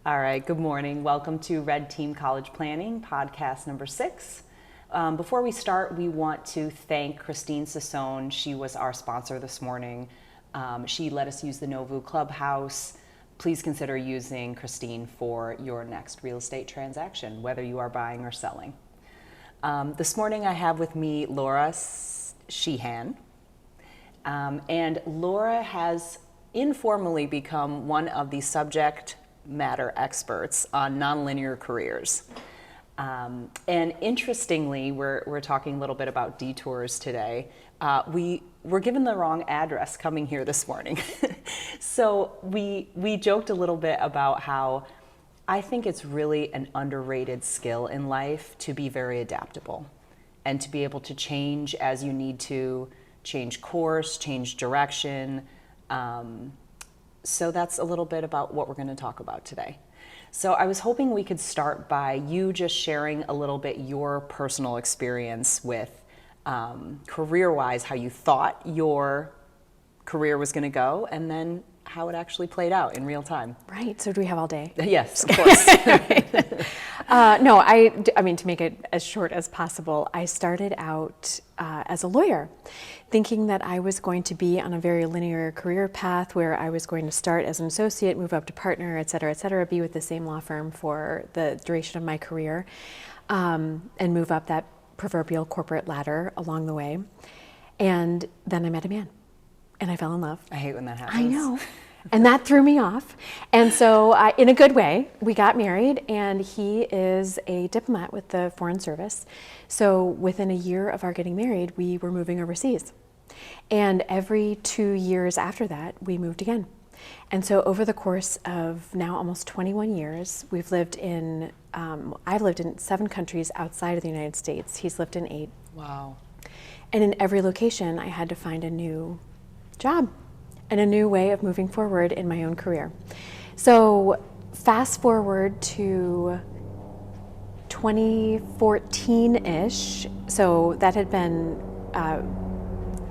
All right, good morning. Welcome to Red Team College Planning, podcast number 6. Before we start, we want to thank Christine Sassone. She was our sponsor this morning. She let us use the Novu Clubhouse. Please consider using Christine for your next real estate transaction, whether you are buying or selling. This morning I have with me Laura Sheehan. And Laura has informally become one of the subject matter experts on nonlinear careers. And interestingly, we're talking a little bit about detours today. We were given the wrong address coming here this morning. So we joked a little bit about how I think it's really an underrated skill in life to be very adaptable and to be able to change as you need to, change course, change direction. So that's a little bit about what we're going to talk about today. So I was hoping we could start by you just sharing a little bit your personal experience with career-wise, how you thought your career was going to go, and then how it actually played out in real time. Right, so do we have all day? Yes, of course. No, I mean, to make it as short as possible, I started out as a lawyer, thinking that I was going to be on a very linear career path where I was going to start as an associate, move up to partner, et cetera, be with the same law firm for the duration of my career, and move up that proverbial corporate ladder along the way. And then I met a man, and I fell in love. I hate when that happens. I know. And that threw me off. And so in a good way, we got married, and he is a diplomat with the Foreign Service. So within a year of our getting married, we were moving overseas. And every 2 years after that, we moved again. And so over the course of now almost 21 years, we've lived in, I've lived in 7 countries outside of the United States. He's lived in 8. Wow. And in every location, I had to find a new job and a new way of moving forward in my own career. So fast forward to 2014-ish, so that had been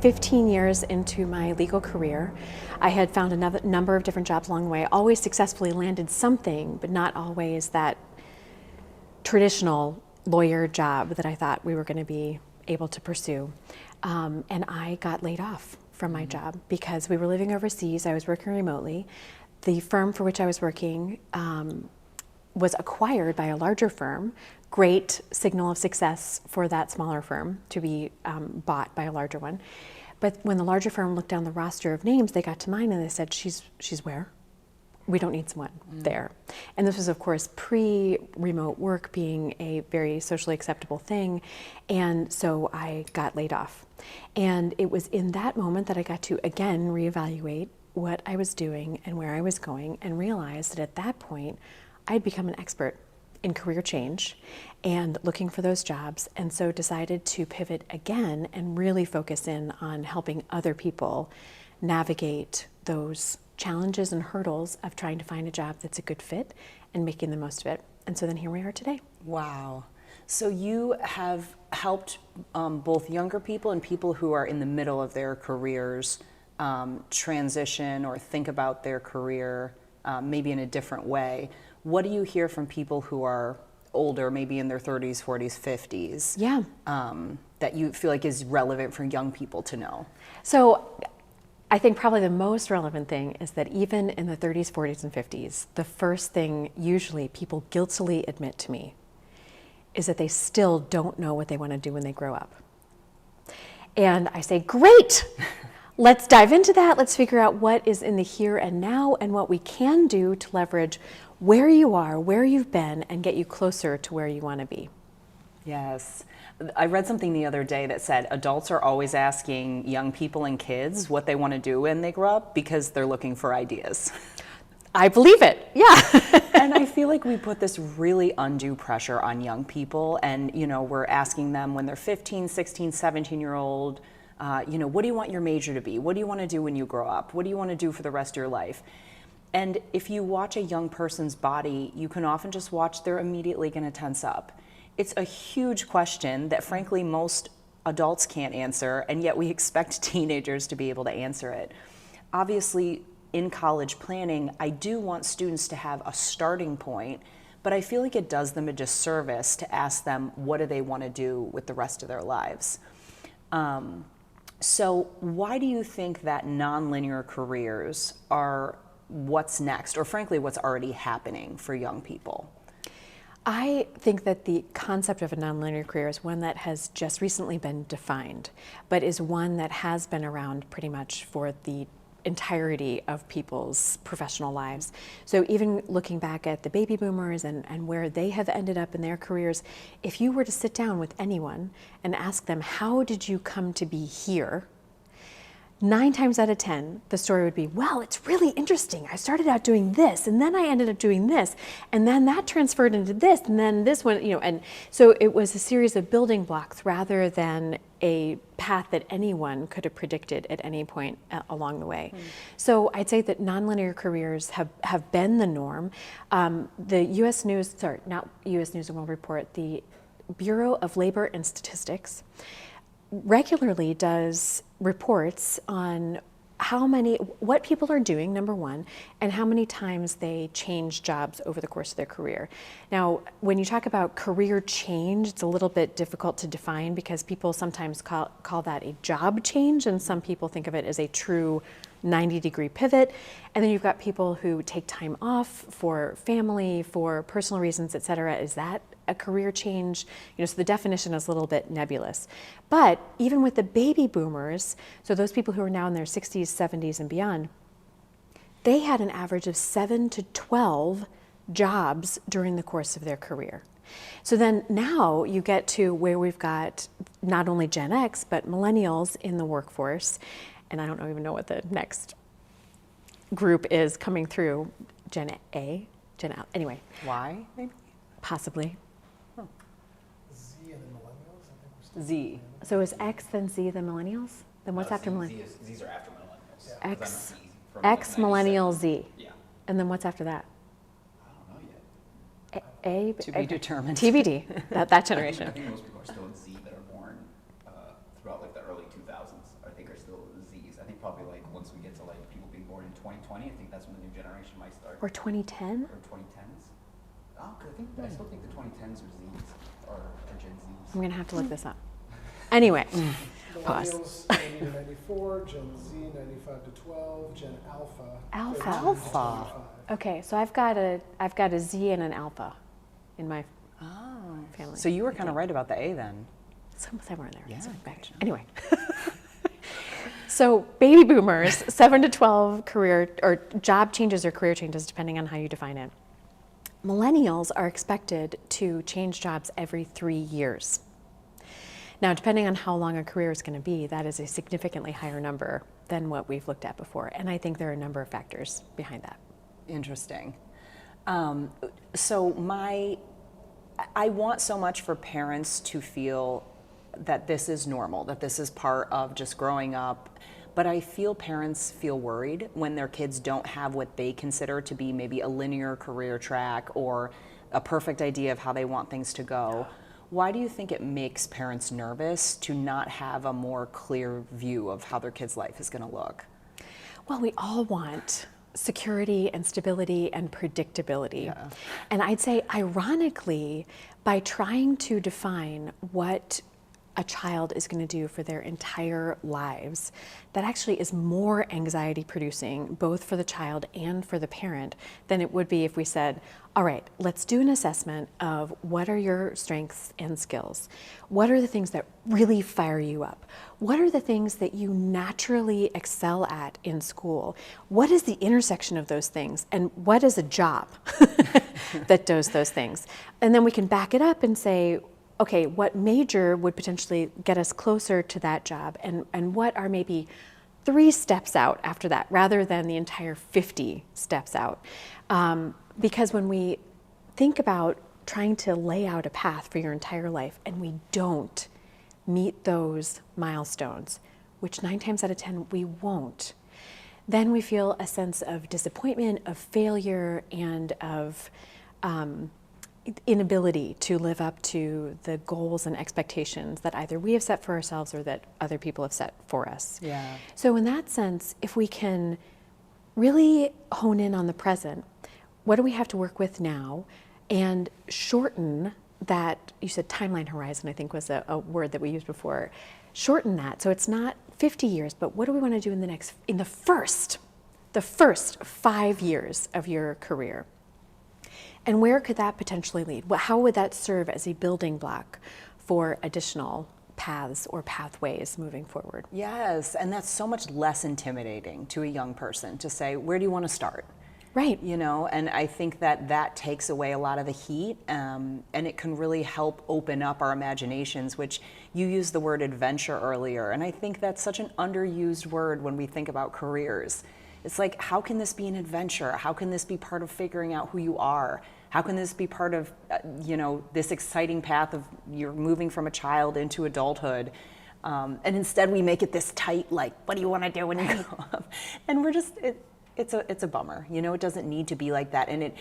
15 years into my legal career. I had found a number of different jobs along the way, always successfully landed something, but not always that traditional lawyer job that I thought we were going to be able to pursue. And I got laid off from my job because we were living overseas. I was working remotely. The firm for which I was working was acquired by a larger firm. Great signal of success for that smaller firm to be bought by a larger one. But when the larger firm looked down the roster of names, they got to mine and they said, she's where? We don't need someone there. And this was, of course, pre-remote work being a very socially acceptable thing. And so I got laid off. And it was in that moment that I got to, again, reevaluate what I was doing and where I was going, and realized that at that point, I'd become an expert in career change and looking for those jobs. And so decided to pivot again and really focus in on helping other people navigate those challenges and hurdles of trying to find a job that's a good fit and making the most of it. And so then here we are today. Wow. So you have helped both younger people and people who are in the middle of their careers transition or think about their career maybe in a different way. What do you hear from people who are older, maybe in their 30s, 40s, 50s, Yeah. That you feel like is relevant for young people to know? So I think probably the most relevant thing is that even in the 30s, 40s, and 50s, the first thing usually people guiltily admit to me is that they still don't know what they want to do when they grow up. And I say, great, let's dive into that. Let's figure out what is in the here and now and what we can do to leverage where you are, where you've been, and get you closer to where you want to be. Yes. I read something the other day that said adults are always asking young people and kids what they want to do when they grow up because they're looking for ideas. I believe it, yeah. And I feel like we put this really undue pressure on young people, and we're asking them when they're 15, 16, 17-year-old, what do you want your major to be? What do you want to do when you grow up? What do you want to do for the rest of your life? And if you watch a young person's body, you can often just watch they're immediately going to tense up. It's a huge question that frankly most adults can't answer, and yet we expect teenagers to be able to answer it. Obviously, in college planning, I do want students to have a starting point, but I feel like it does them a disservice to ask them what do they want to do with the rest of their lives. So why do you think that nonlinear careers are what's next, or frankly, what's already happening for young people? I think that the concept of a nonlinear career is one that has just recently been defined, but is one that has been around pretty much for the entirety of people's professional lives. So even looking back at the baby boomers and where they have ended up in their careers, if you were to sit down with anyone and ask them, how did you come to be here? 9 times out of 10, the story would be, well, it's really interesting. I started out doing this, and then I ended up doing this, and then that transferred into this, and then this one, and so it was a series of building blocks rather than a path that anyone could have predicted at any point along the way. So I'd say that nonlinear careers have been the norm. The U.S. News, not U.S. News and World Report, the Bureau of Labor and Statistics regularly does reports on what people are doing, number one, and how many times they change jobs over the course of their career. Now, when you talk about career change, it's a little bit difficult to define because people sometimes call that a job change, and some people think of it as a true 90-degree pivot. And then you've got people who take time off for family, for personal reasons, et cetera. Is that a career change? So the definition is a little bit nebulous. But even with the baby boomers, so those people who are now in their 60s, 70s, and beyond, they had an average of 7 to 12 jobs during the course of their career. So then now you get to where we've got not only Gen X, but millennials in the workforce. And I don't even know what the next group is coming through. Gen A, Gen L, anyway. Y, maybe? Possibly. Z and then millennials, I think we're still. Z. So is X then Z then millennials? Then what's after millennials? Z's are after millennials. Yeah. X, From X like millennial 97. Z. Yeah. And then what's after that? I don't know yet. A, To be determined. TBD, that I generation. think most people are still in Z that are born throughout like the early 2000s. I think are still Z's. I think probably like once we get to like people being born in 2020, I think that's when the new generation might start. Or 2010? Or 2010s. Oh, 'cause I still think the 2010s are Z's or Gen Z's. I'm gonna have to look this up. Anyway, pause. Millennials, 90 to 94, Gen Z, 95 to 12, Gen Alpha. Alpha. 13 to Alpha. 25. Okay, so I've got a Z and an alpha in my family. So you were kind of right about the A then. Somewhere in there. Yeah, Back. Anyway. So baby boomers, 7 to 12 career or job changes or career changes, depending on how you define it. Millennials are expected to change jobs every 3 years. Now, depending on how long a career is going to be, that is a significantly higher number than what we've looked at before. And I think there are a number of factors behind that. Interesting. I want so much for parents to feel that this is normal, that this is part of just growing up. But I feel parents feel worried when their kids don't have what they consider to be maybe a linear career track or a perfect idea of how they want things to go. Why do you think it makes parents nervous to not have a more clear view of how their kid's life is going to look? Well, we all want security and stability and predictability. Yeah. And I'd say, ironically, by trying to define what a child is going to do for their entire lives, that actually is more anxiety producing, both for the child and for the parent, than it would be if we said, all right, let's do an assessment of what are your strengths and skills? What are the things that really fire you up? What are the things that you naturally excel at in school? What is the intersection of those things? And what is a job that does those things? And then we can back it up and say, okay, what major would potentially get us closer to that job, and what are maybe 3 steps out after that, rather than the entire 50 steps out. Because when we think about trying to lay out a path for your entire life and we don't meet those milestones, which 9 times out of 10 we won't, then we feel a sense of disappointment, of failure, and of inability to live up to the goals and expectations that either we have set for ourselves or that other people have set for us. Yeah. So in that sense, if we can really hone in on the present. What do we have to work with now? And shorten that, you said timeline horizon, I think was a word that we used before. Shorten that so it's not 50 years, but what do we want to do in the first 5 years of your career? And where could that potentially lead? How would that serve as a building block for additional paths or pathways moving forward? Yes, and that's so much less intimidating to a young person to say, where do you want to start? Right. You know, and I think that takes away a lot of the heat, and it can really help open up our imaginations, which you used the word adventure earlier, and I think that's such an underused word when we think about careers. It's like, how can this be an adventure? How can this be part of figuring out who you are? How can this be part of, this exciting path of you're moving from a child into adulthood? And instead we make it this tight, like, what do you want to do when you grow up? And we're just, it's a bummer. It doesn't need to be like that. And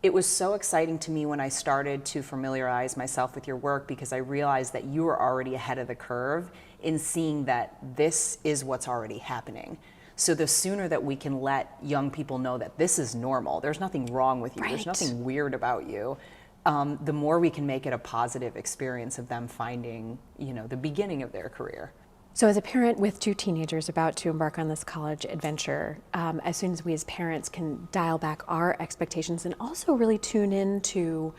it was so exciting to me when I started to familiarize myself with your work, because I realized that you were already ahead of the curve in seeing that this is what's already happening. So the sooner that we can let young people know that this is normal, there's nothing wrong with you, Right. There's nothing weird about you, the more we can make it a positive experience of them finding, the beginning of their career. So as a parent with 2 teenagers about to embark on this college adventure, as soon as we as parents can dial back our expectations and also really tune in to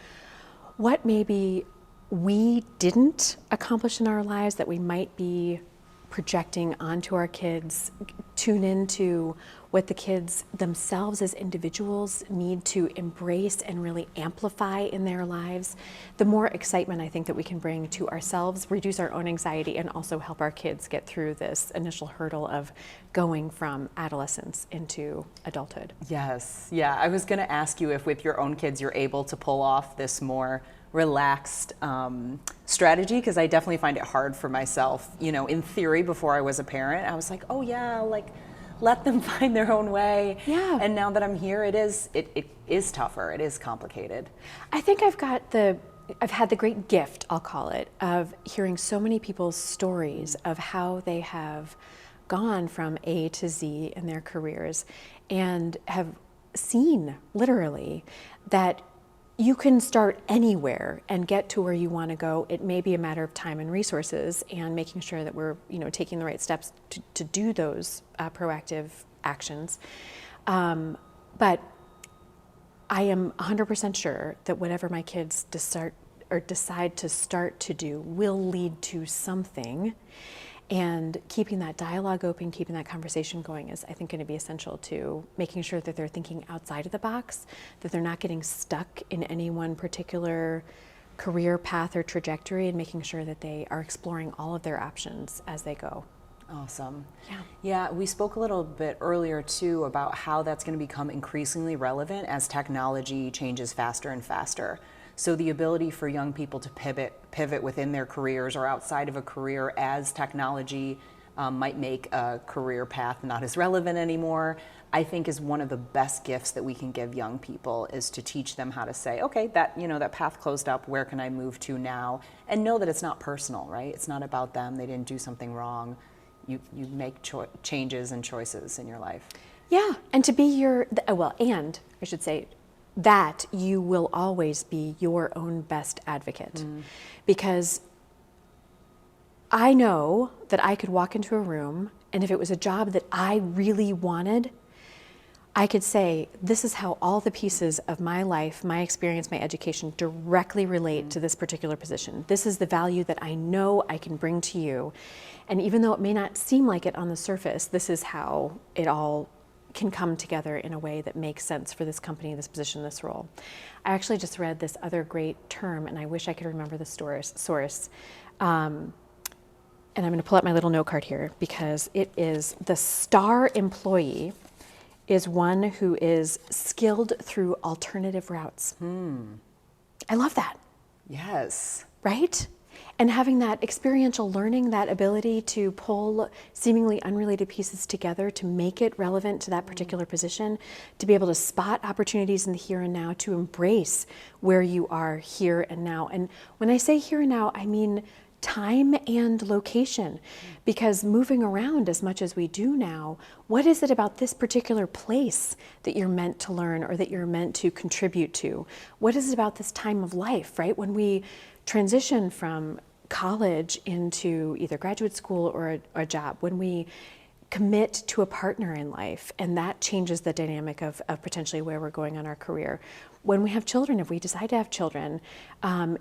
what maybe we didn't accomplish in our lives that we might be projecting onto our kids, tune into what the kids themselves as individuals need to embrace and really amplify in their lives, the more excitement I think that we can bring to ourselves, reduce our own anxiety, and also help our kids get through this initial hurdle of going from adolescence into adulthood. Yes, yeah, I was gonna ask you if with your own kids you're able to pull off this more relaxed strategy, because I definitely find it hard for myself. In theory, before I was a parent, I was like, oh yeah, like let them find their own way. Yeah. And now that I'm here, it is tougher. It is complicated. I think I've had the great gift, I'll call it, of hearing so many people's stories of how they have gone from A to Z in their careers and have seen literally that you can start anywhere and get to where you want to go. It may be a matter of time and resources and making sure that we're taking the right steps to do those proactive actions. But I am 100% sure that whatever my kids decide to start to do will lead to something. And keeping that dialogue open, keeping that conversation going is, I think, going to be essential to making sure that they're thinking outside of the box, that they're not getting stuck in any one particular career path or trajectory, and making sure that they are exploring all of their options as they go. Awesome. Yeah. Yeah, we spoke a little bit earlier too about how that's going to become increasingly relevant as technology changes faster and faster. So the ability for young people to pivot within their careers or outside of a career as technology might make a career path not as relevant anymore, I think is one of the best gifts that we can give young people, is to teach them how to say, okay, that path closed up, where can I move to now? And know that it's not personal, right? It's not about them. They didn't do something wrong. You make changes and choices in your life. Yeah, and to be and I should say, that you will always be your own best advocate. Because I know that I could walk into a room, and if it was a job that I really wanted, I could say, this is how all the pieces of my life, my experience, my education directly relate to this particular position. This is the value that I know I can bring to you. And even though it may not seem like it on the surface, this is how it all can come together in a way that makes sense for this company, this position, this role. I actually just read this other great term, and I wish I could remember the source. And I'm going to pull out my little note card here, because it is: the star employee is one who is skilled through alternative routes. I love that. Yes. Right? And having that experiential learning, that ability to pull seemingly unrelated pieces together to make it relevant to that particular position, to be able to spot opportunities in the here and now, to embrace where you are here and now. And when I say here and now, I mean time and location, because moving around as much as we do now, what is it about this particular place that you're meant to learn or that you're meant to contribute to? What is it about this time of life, right? When we transition from college into either graduate school or a job, when we commit to a partner in life, and that changes the dynamic of potentially where we're going on our career. When we have children, if we decide to have children,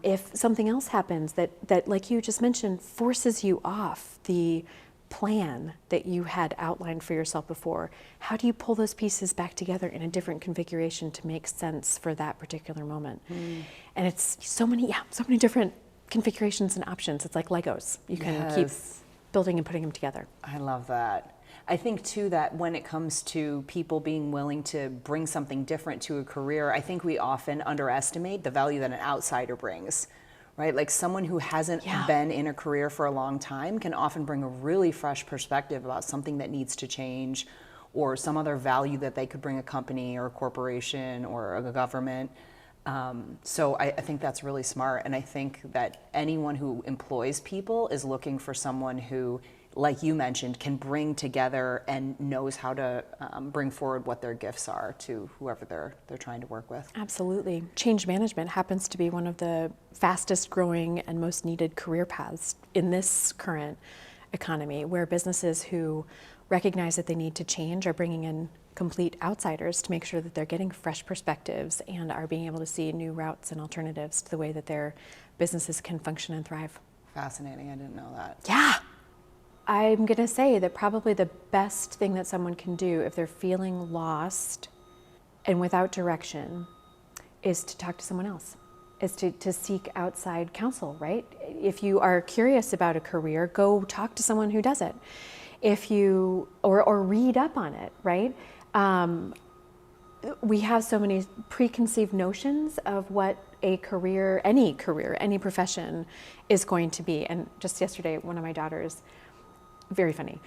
if something else happens that, like you just mentioned, forces you off the plan that you had outlined for yourself before, how do you pull those pieces back together in a different configuration to make sense for that particular moment? And it's so many different configurations and options. It's like Legos. You can keep building and putting them together. I love that. I think too that when it comes to people being willing to bring something different to a career, I think we often underestimate the value that an outsider brings, right? Like someone who hasn't been in a career for a long time can often bring a really fresh perspective about something that needs to change or some other value that they could bring a company or a corporation or a government. So I think that's really smart. And I think that anyone who employs people is looking for someone who, like you mentioned, can bring together and knows how to bring forward what their gifts are to whoever they're trying to work with. Absolutely. Change management happens to be one of the fastest growing and most needed career paths in this current economy, where businesses who recognize that they need to change are bringing in complete outsiders to make sure that they're getting fresh perspectives and are being able to see new routes and alternatives to the way that their businesses can function and thrive. Fascinating. I didn't know that. Yeah. I'm going to say that probably the best thing that someone can do if they're feeling lost and without direction is to talk to someone else, is to seek outside counsel, right? If you are curious about a career, go talk to someone who does it. If you, or read up on it, right? We have so many preconceived notions of what a career, any profession is going to be. And just yesterday, one of my daughters, very funny,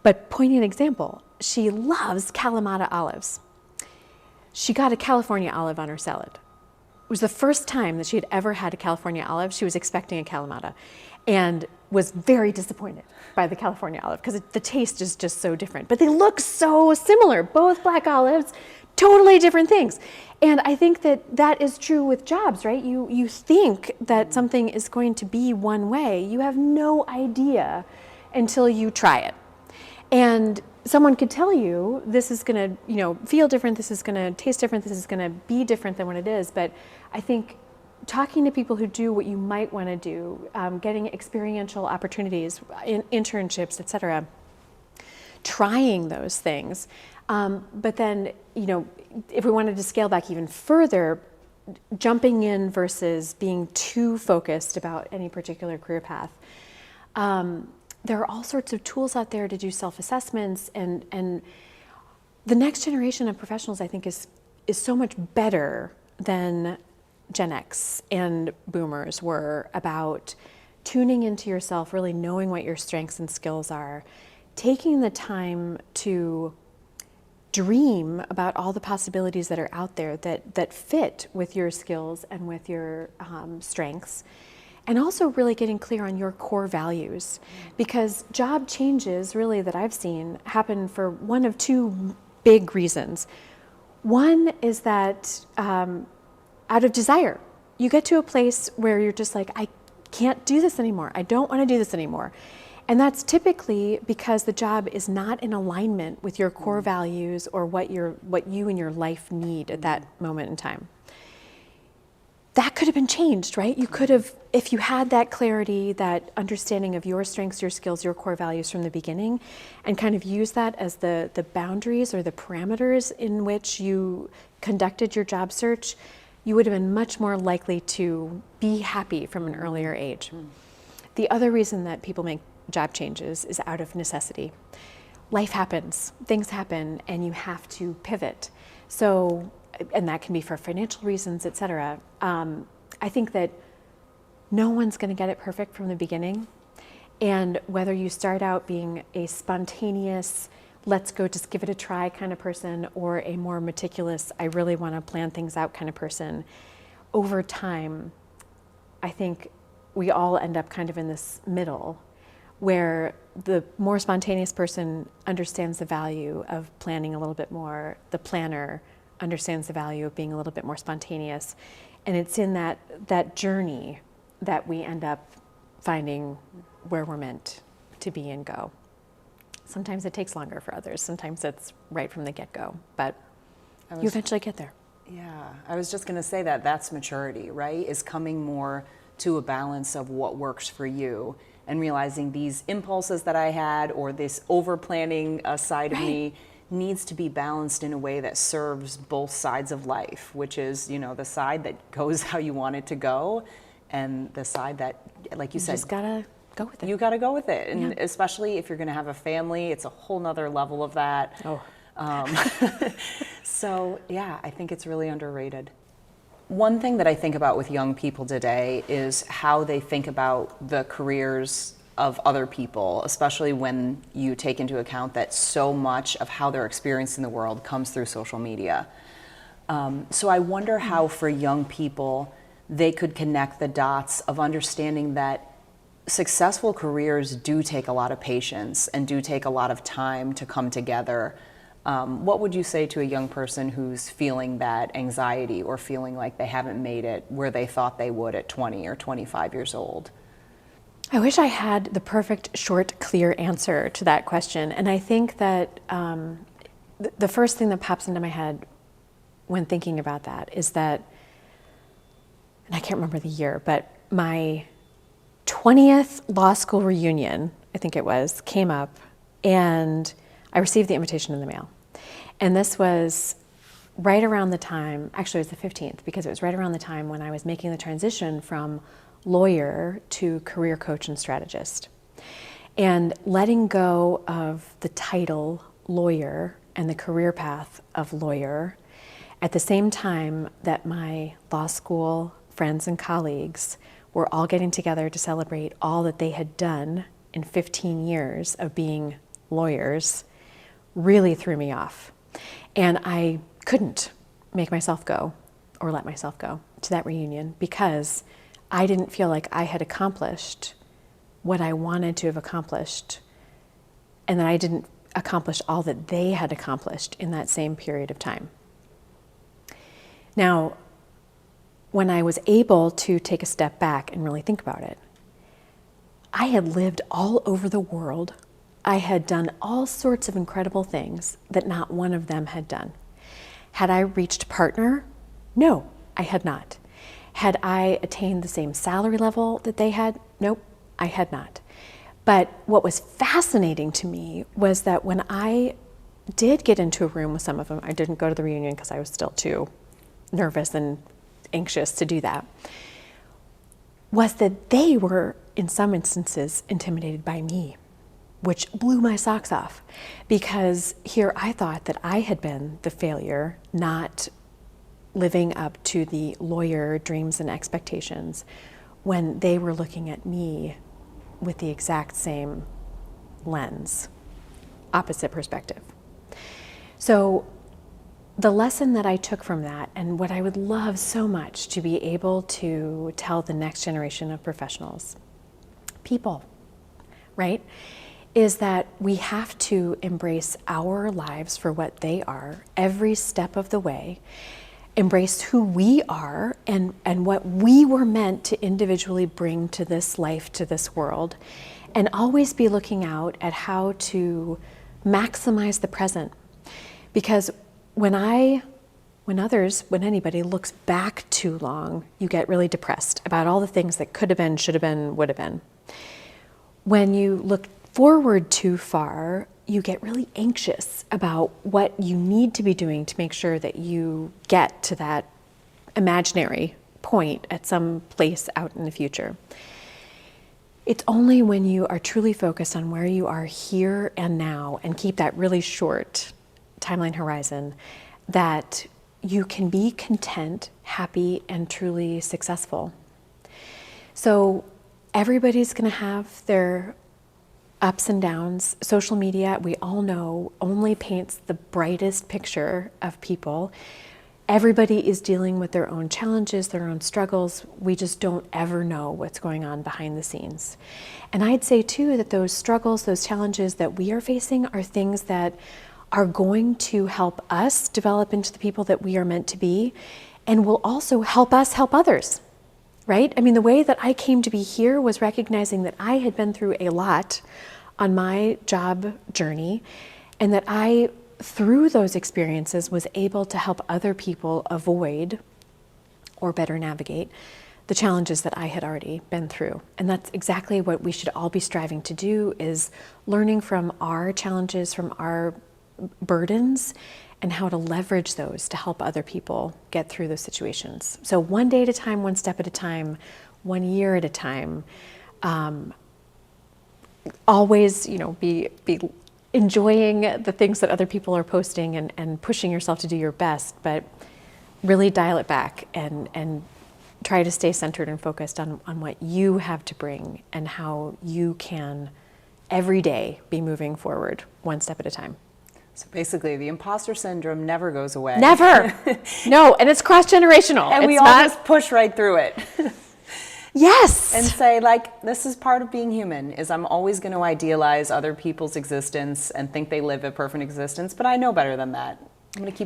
but poignant example, she loves Kalamata olives. She got a California olive on her salad. It was the first time that she had ever had a California olive. She was expecting a Kalamata and was very disappointed by the California olive because the taste is just so different. But they look so similar, both black olives, totally different things. And I think that is true with jobs, right? You think that something is going to be one way. You have no idea until you try it. And someone could tell you this is going to, feel different, this is going to taste different, this is going to be different than what it is. But I think talking to people who do what you might want to do, getting experiential opportunities, internships, et cetera, trying those things. But then, if we wanted to scale back even further, jumping in versus being too focused about any particular career path. There are all sorts of tools out there to do self-assessments, and the next generation of professionals, I think, is so much better than Gen X and Boomers were about tuning into yourself, really knowing what your strengths and skills are, taking the time to dream about all the possibilities that are out there that fit with your skills and with your strengths, and also really getting clear on your core values. Because job changes, really, that I've seen happen for one of two big reasons. One is that out of desire, you get to a place where you're just like, I can't do this anymore. I don't want to do this anymore. And that's typically because the job is not in alignment with your core values or what you and your life need at that moment in time. That could have been changed, right? You could have, if you had that clarity, that understanding of your strengths, your skills, your core values from the beginning, and kind of use that as the boundaries or the parameters in which you conducted your job search, you would have been much more likely to be happy from an earlier age. The other reason that people make job changes is out of necessity. Life happens, things happen, and you have to pivot. So, and that can be for financial reasons, et cetera. I think that no one's going to get it perfect from the beginning. And whether you start out being a spontaneous, let's go just give it a try kind of person, or a more meticulous, I really want to plan things out kind of person, over time, I think we all end up kind of in this middle where the more spontaneous person understands the value of planning a little bit more. The planner understands the value of being a little bit more spontaneous. And it's in that journey that we end up finding where we're meant to be and go. Sometimes it takes longer for others. Sometimes it's right from the get-go, but you eventually get there. Yeah, I was just going to say that's maturity, right? Is coming more to a balance of what works for you and realizing these impulses that I had or this over-planning side of me needs to be balanced in a way that serves both sides of life, which is, the side that goes how you want it to go and the side that, like you said, just gotta go with it. You gotta go with it. And especially if you're gonna have a family, it's a whole nother level of that. So yeah, I think it's really underrated. One thing that I think about with young people today is how they think about the careers of other people, especially when you take into account that so much of how they're experiencing the world comes through social media. So I wonder how for young people, they could connect the dots of understanding that successful careers do take a lot of patience and do take a lot of time to come together. What would you say to a young person who's feeling that anxiety or feeling like they haven't made it where they thought they would at 20 or 25 years old? I wish I had the perfect, short, clear answer to that question. And I think that the first thing that pops into my head when thinking about that is that, and I can't remember the year, but my 20th law school reunion, I think it was, came up, and I received the invitation in the mail. And this was right around the time, actually it was the 15th, because it was right around the time when I was making the transition from lawyer to career coach and strategist. And letting go of the title lawyer and the career path of lawyer at the same time that my law school friends and colleagues were all getting together to celebrate all that they had done in 15 years of being lawyers really threw me off. And I couldn't make myself go or let myself go to that reunion because I didn't feel like I had accomplished what I wanted to have accomplished, and that I didn't accomplish all that they had accomplished in that same period of time. Now, when I was able to take a step back and really think about it, I had lived all over the world. I had done all sorts of incredible things that not one of them had done. Had I reached partner? No, I had not. Had I attained the same salary level that they had? Nope, I had not. But what was fascinating to me was that when I did get into a room with some of them, I didn't go to the reunion because I was still too nervous and anxious to do that, was that they were, in some instances, intimidated by me, which blew my socks off. Because here I thought that I had been the failure, not living up to the lawyer dreams and expectations, when they were looking at me with the exact same lens, opposite perspective. So the lesson that I took from that, and what I would love so much to be able to tell the next generation of professionals, people, right, is that we have to embrace our lives for what they are every step of the way, embrace who we are and what we were meant to individually bring to this life, to this world, and always be looking out at how to maximize the present. Because when anybody looks back too long, you get really depressed about all the things that could have been, should have been, would have been. When you look forward too far, you get really anxious about what you need to be doing to make sure that you get to that imaginary point at some place out in the future. It's only when you are truly focused on where you are here and now and keep that really short timeline horizon that you can be content, happy, and truly successful. So everybody's going to have their ups and downs. Social media, we all know, only paints the brightest picture of people. Everybody is dealing with their own challenges, their own struggles. We just don't ever know what's going on behind the scenes. And I'd say too that those struggles, those challenges that we are facing are things that are going to help us develop into the people that we are meant to be, and will also help us help others, right? I mean, the way that I came to be here was recognizing that I had been through a lot on my job journey, and that I, through those experiences, was able to help other people avoid or better navigate the challenges that I had already been through. And that's exactly what we should all be striving to do, is learning from our challenges, from our burdens, and how to leverage those to help other people get through those situations. So one day at a time, one step at a time, 1 year at a time. Always, be enjoying the things that other people are posting, and pushing yourself to do your best, but really dial it back and try to stay centered and focused on what you have to bring, and how you can every day be moving forward one step at a time. So basically, the imposter syndrome never goes away. Never. No, and it's cross-generational. And we all just push right through it. Yes. And say, this is part of being human, is I'm always going to idealize other people's existence and think they live a perfect existence, but I know better than that. I'm going to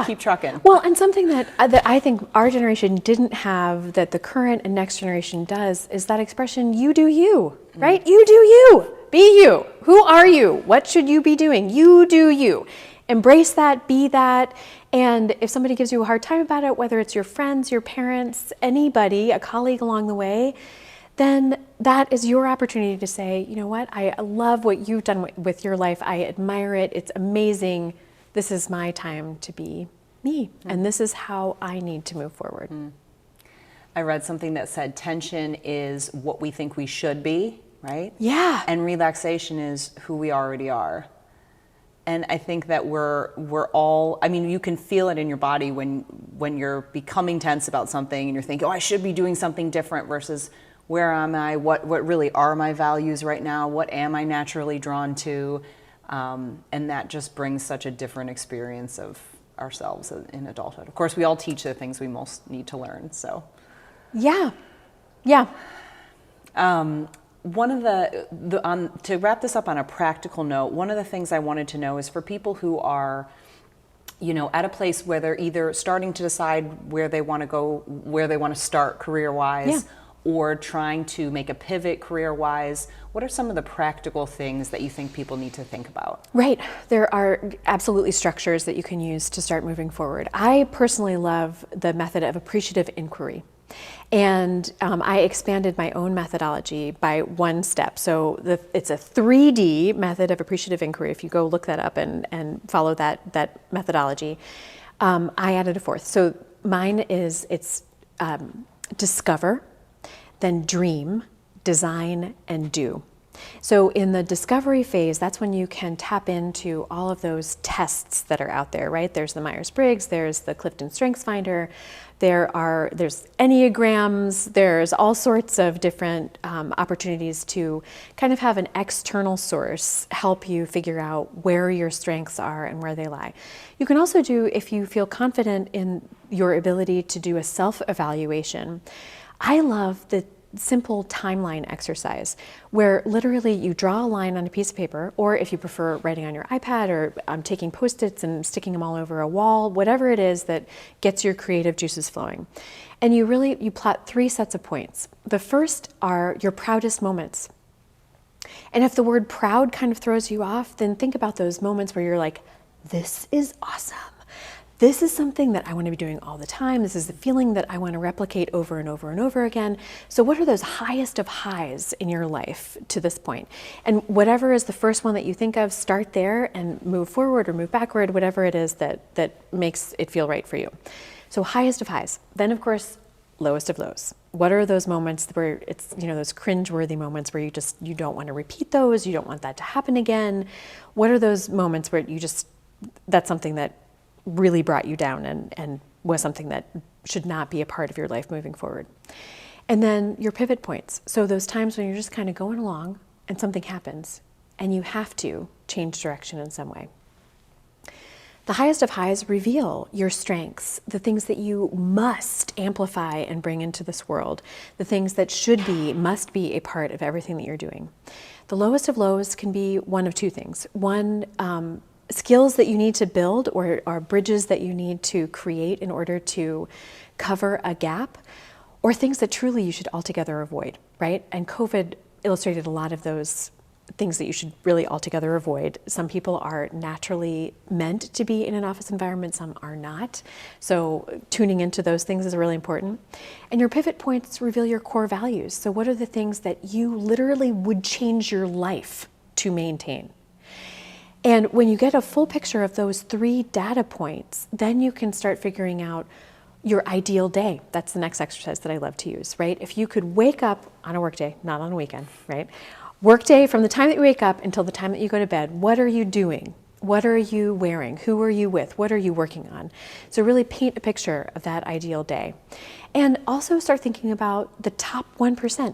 keep trucking. Well, and something that I think our generation didn't have, that the current and next generation does, is that expression, you do you, right? You do you. Be you. Who are you? What should you be doing? You do you. Embrace that, be that. And if somebody gives you a hard time about it, whether it's your friends, your parents, anybody, a colleague along the way, then that is your opportunity to say, you know what, I love what you've done with your life. I admire it. It's amazing. This is my time to be me. And this is how I need to move forward. I read something that said tension is what we think we should be, right? Yeah. And relaxation is who we already are. And I think that we're all, you can feel it in your body when you're becoming tense about something and you're thinking, I should be doing something different, versus where am I? What really are my values right now? What am I naturally drawn to? And that just brings such a different experience of ourselves in adulthood. Of course, we all teach the things we most need to learn, so. Yeah. One of to wrap this up on a practical note, one of the things I wanted to know is for people who are, at a place where they're either starting to decide where they want to go, where they want to start career-wise, or trying to make a pivot career-wise, what are some of the practical things that you think people need to think about? Right. There are absolutely structures that you can use to start moving forward. I personally love the method of appreciative inquiry. And I expanded my own methodology by one step. So it's a 3D method of appreciative inquiry. If you go look that up and follow that methodology, I added a fourth. So mine is, it's discover, then dream, design, and do. So in the discovery phase, that's when you can tap into all of those tests that are out there, right? There's the Myers-Briggs, there's the Clifton Strengths Finder, there's Enneagrams, there's all sorts of different opportunities to kind of have an external source help you figure out where your strengths are and where they lie. You can also do, if you feel confident in your ability to do a self-evaluation, I love the simple timeline exercise where literally you draw a line on a piece of paper, or if you prefer writing on your iPad, or taking Post-its and sticking them all over a wall, whatever it is that gets your creative juices flowing. And you plot 3 sets of points. The first are your proudest moments. And if the word proud kind of throws you off, then think about those moments where you're like, this is awesome. This is something that I want to be doing all the time. This is the feeling that I want to replicate over and over and over again. So what are those highest of highs in your life to this point? And whatever is the first one that you think of, start there and move forward or move backward, whatever it is that makes it feel right for you. So highest of highs. Then, of course, lowest of lows. What are those moments where it's, those cringe-worthy moments where you don't want to repeat those, you don't want that to happen again? What are those moments where that's something that really brought you down and was something that should not be a part of your life moving forward? And then your pivot points. So those times when you're just kind of going along and something happens and you have to change direction in some way. The highest of highs reveal your strengths, the things that you must amplify and bring into this world, the things that must be a part of everything that you're doing. The lowest of lows can be one of two things. One, skills that you need to build or bridges that you need to create in order to cover a gap, or things that truly you should altogether avoid, right? And COVID illustrated a lot of those things that you should really altogether avoid. Some people are naturally meant to be in an office environment, some are not. So tuning into those things is really important. And your pivot points reveal your core values. So what are the things that you literally would change your life to maintain? And when you get a full picture of those 3 data points, then you can start figuring out your ideal day. That's the next exercise that I love to use, right? If you could wake up on a work day, not on a weekend, right? Work day, from the time that you wake up until the time that you go to bed, what are you doing? What are you wearing? Who are you with? What are you working on? So really paint a picture of that ideal day. And also start thinking about the top 1%.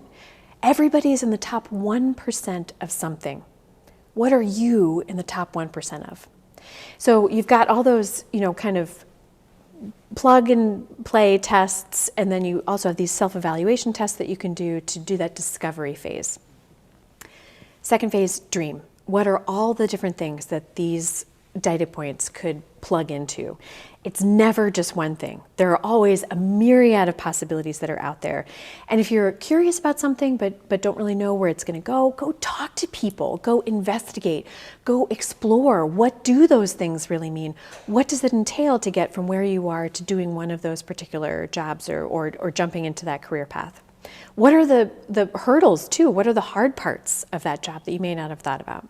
Everybody is in the top 1% of something. What are you in the top 1% of? So you've got all those, kind of plug and play tests, and then you also have these self-evaluation tests that you can do to do that discovery phase. Second phase, dream. What are all the different things that these data points could plug into? It's never just one thing. There are always a myriad of possibilities that are out there. And if you're curious about something but don't really know where it's going to go talk to people, go investigate, go explore. What do those things really mean? What does it entail to get from where you are to doing one of those particular jobs or jumping into that career path? What are the hurdles too? What are the hard parts of that job that you may not have thought about?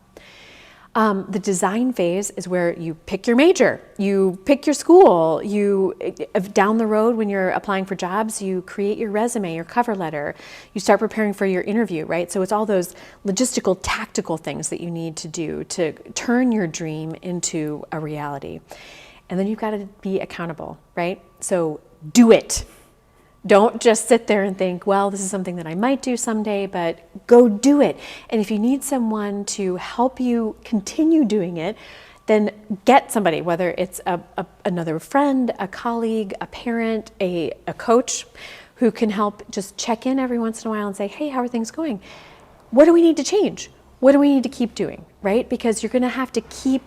The design phase is where you pick your major, you pick your school, down the road when you're applying for jobs, you create your resume, your cover letter, you start preparing for your interview, right? So it's all those logistical, tactical things that you need to do to turn your dream into a reality. And then you've got to be accountable, right? So do it. Don't just sit there and think, well, this is something that I might do someday, but go do it. And if you need someone to help you continue doing it, then get somebody, whether it's another friend, a colleague, a parent, a coach, who can help just check in every once in a while and say, hey, how are things going? What do we need to change? What do we need to keep doing, right? Because you're going to have to keep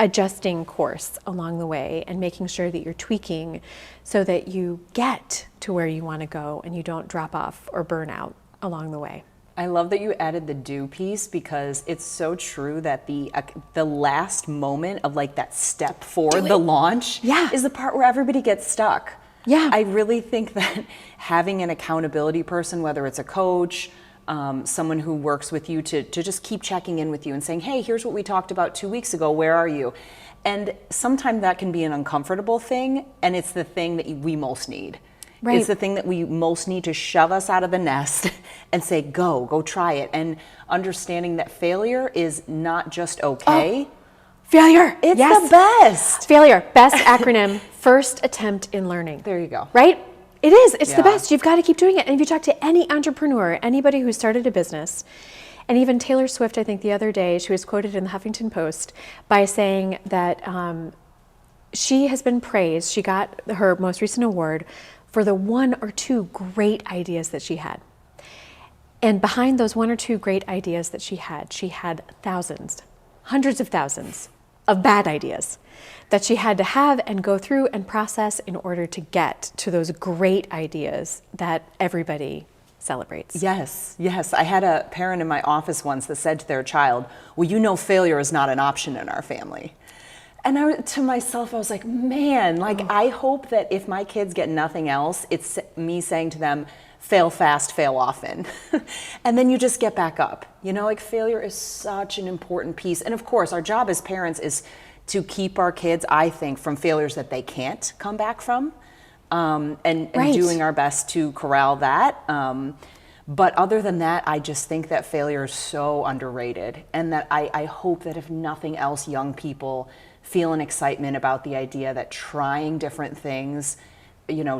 adjusting course along the way and making sure that you're tweaking so that you get to where you want to go and you don't drop off or burn out along the way. I love that you added the do piece, because it's so true that the last moment of like that step for the launch is the part where everybody gets stuck. Yeah. I really think that having an accountability person, whether it's a coach, someone who works with you to just keep checking in with you and saying, hey, here's what we talked about 2 weeks ago, where are you? And sometimes that can be an uncomfortable thing, and it's the thing that we most need. Right. It's the thing that we most need to shove us out of the nest and say, go try it. And understanding that failure is not just okay. Oh, failure. It's the best. Failure, best acronym, first attempt in learning. There you go. Right? It is. It's the best. You've got to keep doing it. And if you talk to any entrepreneur, anybody who started a business, and even Taylor Swift, I think the other day, she was quoted in the Huffington Post by saying that she has been praised. She got her most recent award for the 1 or 2 great ideas that she had. And behind those 1 or 2 great ideas that she had thousands, hundreds of thousands of bad ideas that she had to have and go through and process in order to get to those great ideas that everybody celebrates. Yes. I had a parent in my office once that said to their child, well, failure is not an option in our family. And to myself, I was like, man, I hope that if my kids get nothing else, it's me saying to them, fail fast, fail often. And then you just get back up. Failure is such an important piece. And of course, our job as parents is to keep our kids, I think, from failures that they can't come back from, and doing our best to corral that. But other than that, I just think that failure is so underrated, and that I hope that if nothing else, young people feel an excitement about the idea that trying different things,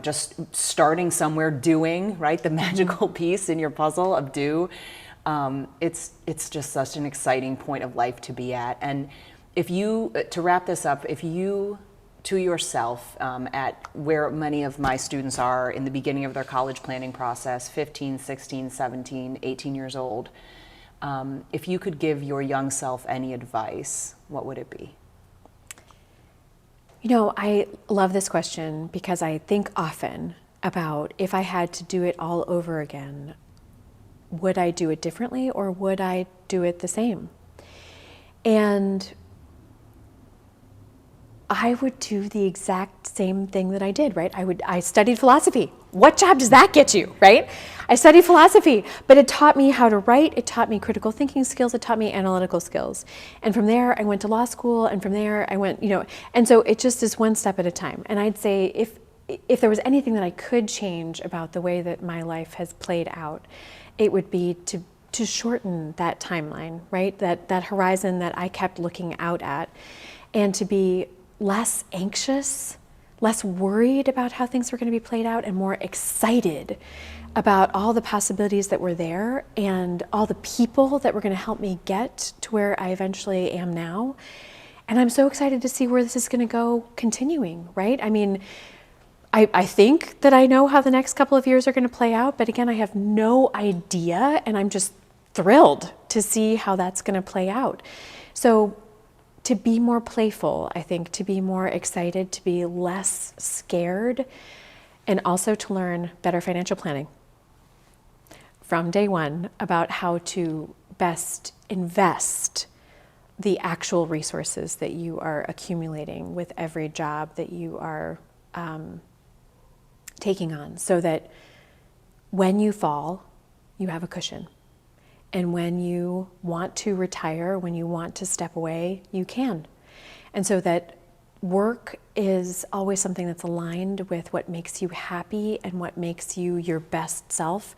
just starting somewhere, doing, right, the magical piece in your puzzle of do, it's just such an exciting point of life to be at. And if you, to wrap this up, if you, to yourself, at where many of my students are in the beginning of their college planning process, 15, 16, 17, 18 years old, if you could give your young self any advice, what would it be? You know, I love this question because I think often about if I had to do it all over again, would I do it differently or would I do it the same? And I would do the exact same thing that I did, right? I studied philosophy. What job does that get you, right? I studied philosophy, but it taught me how to write, it taught me critical thinking skills, it taught me analytical skills. And from there, I went to law school, and from there, I went, and so it just is one step at a time. And I'd say if there was anything that I could change about the way that my life has played out, it would be to shorten that timeline, right? That horizon that I kept looking out at, and to be less anxious, less worried about how things were going to be played out, and more excited about all the possibilities that were there and all the people that were going to help me get to where I eventually am now. And I'm so excited to see where this is going to go continuing, right? I mean, I think that I know how the next couple of years are going to play out, but again, I have no idea, and I'm just thrilled to see how that's going to play out. So to be more playful, I think, to be more excited, to be less scared, and also to learn better financial planning from day one about how to best invest the actual resources that you are accumulating with every job that you are taking on, so that when you fall, you have a cushion. And when you want to retire, when you want to step away, you can. And so that work is always something that's aligned with what makes you happy and what makes you your best self,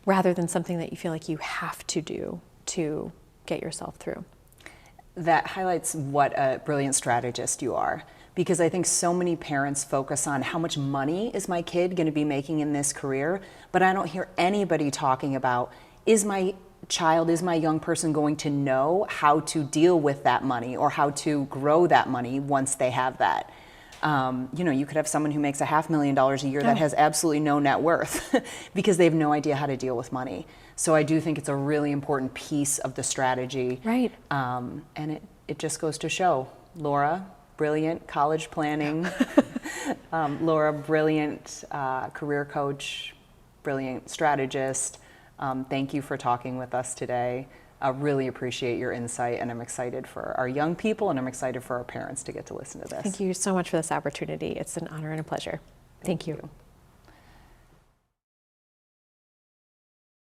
rather than something that you feel like you have to do to get yourself through. That highlights what a brilliant strategist you are, because I think so many parents focus on how much money is my kid going to be making in this career, but I don't hear anybody talking about, is my child, is my young person going to know how to deal with that money or how to grow that money once they have that? You could have someone who makes $500,000 a year that has absolutely no net worth because they have no idea how to deal with money. So I do think it's a really important piece of the strategy. Right. And it just goes to show, Laura, brilliant college planning. Laura, brilliant career coach, brilliant strategist. Thank you for talking with us today. I really appreciate your insight, and I'm excited for our young people, and I'm excited for our parents to get to listen to this. Thank you so much for this opportunity. It's an honor and a pleasure. Thank you.